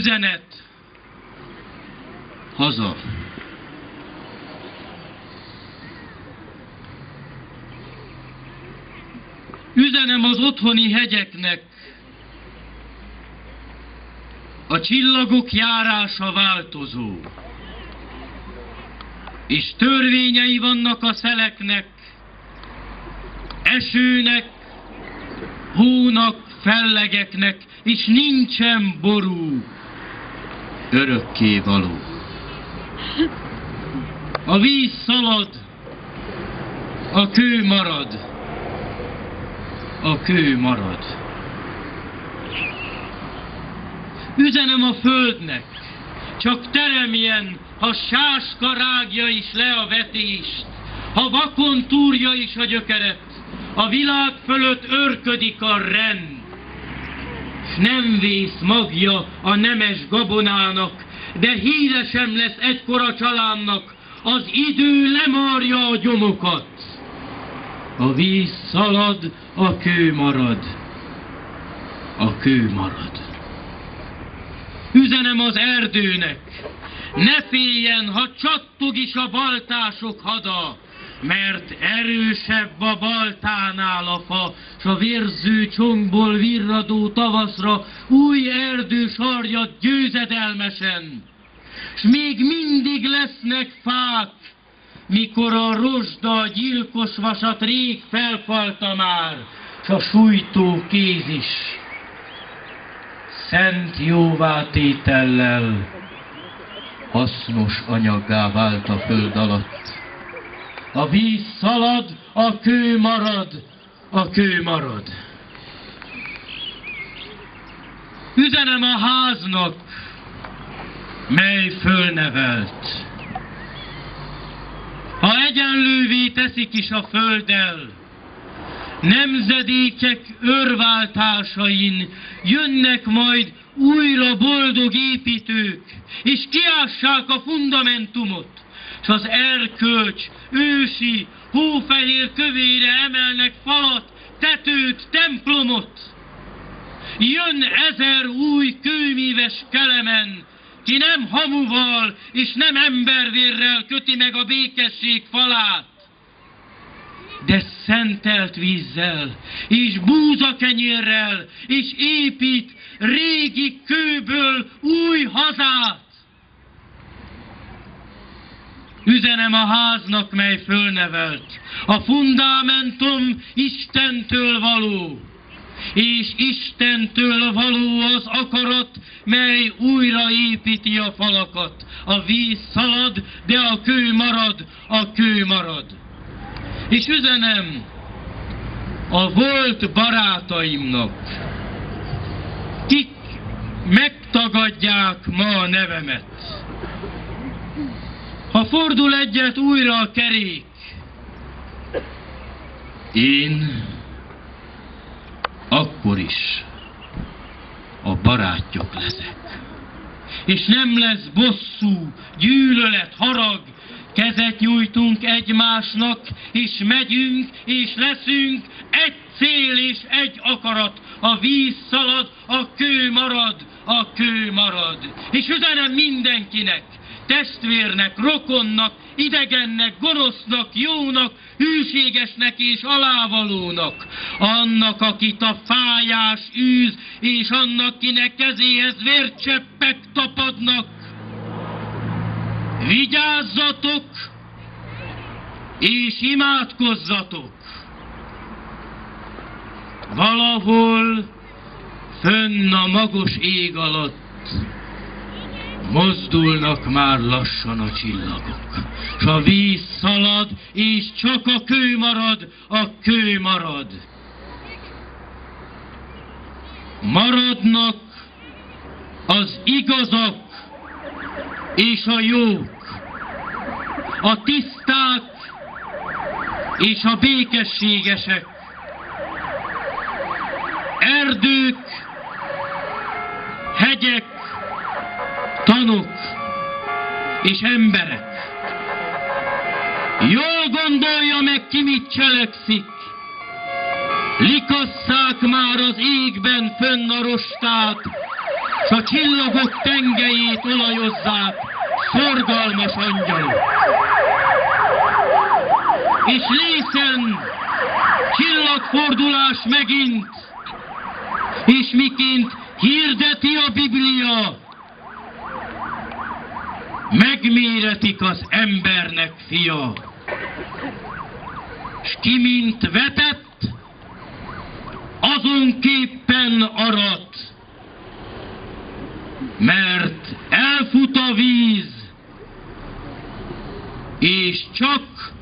Üzenet haza. Üzenem az otthoni hegyeknek, a csillagok járása változó, és törvényei vannak a szeleknek, esőnek, hónak, fellegeknek, és nincsen ború, örökké való. A víz szalad, a kő marad, a kő marad. Üzenem a földnek, csak teremjen, ha sáska rágja is le a vetést, ha vakon túrja is a gyökeret, a világ fölött örködik a rend, s nem vész magja a nemes gabonának, de híre sem lesz egykor a családnak, az idő lemarja a gyomokat. A víz szalad, a kő marad, a kő marad. Üzenem az erdőnek, ne féljen, ha csattog is a baltások hada, mert erősebb a baltánál a fa, s a vérző csonkból virradó tavaszra új erdő sarjad győzedelmesen. S még mindig lesznek fák, mikor a rozsda gyilkos vasat rég felfalta már, s a sújtó kéz is szent jóvátétellel hasznos anyaggá vált a föld alatt. A víz szalad, a kő marad, a kő marad. Üzenem a háznak, mely fölnevelt. Ha egyenlővé teszik is a földdel, nemzedékek őrváltásain jönnek majd újra boldog építők, és kiássák a fundamentumot, s az erkölcs ősi, hófehér kövére emelnek falat, tetőt, templomot. Jön 1000 új kőmíves kelemen, ki nem hamuval és nem embervérrel köti meg a békesség falát, de szentelt vízzel, és búzakenyérrel, és épít régi kőből új hazát. Üzenem a háznak, mely fölnevelt, a fundamentum Istentől való, és Istentől való az akarat, mely újra építi a falakat. A víz szalad, de a kő marad, a kő marad. És üzenem a volt barátaimnak, kik megtagadják ma a nevemet. Ha fordul egyet újra a kerék, én akkor is a barátjuk leszek. És nem lesz bosszú, gyűlölet, harag, kezet nyújtunk egymásnak, és megyünk, és leszünk egy cél és egy akarat. A víz szalad, a kő marad, a kő marad. És üzenem mindenkinek, testvérnek, rokonnak, idegennek, gonosznak, jónak, hűségesnek és alávalónak, annak, akit a fájás űz, és annak, kinek kezéhez vércseppek tapadnak. Vigyázzatok, és imádkozzatok! Valahol fönn a magos ég alatt mozdulnak már lassan a csillagok, s a víz szalad, és csak a kő marad, a kő marad. Maradnak az igazak és a jók, a tiszták és a békességesek, erdők, hegyek, tanok és emberek. Jól gondolja meg, ki mit cselekszik. Likasszák már az égben fönn a rostát, s a csillagok tengelyét olajozzák szorgalmas angyalok. És lészen csillagfordulás megint, és miként hirdeti a Biblia, megméretik az embernek fia. S ki mint vetett, azonképpen arat, mert elfut a víz, és csak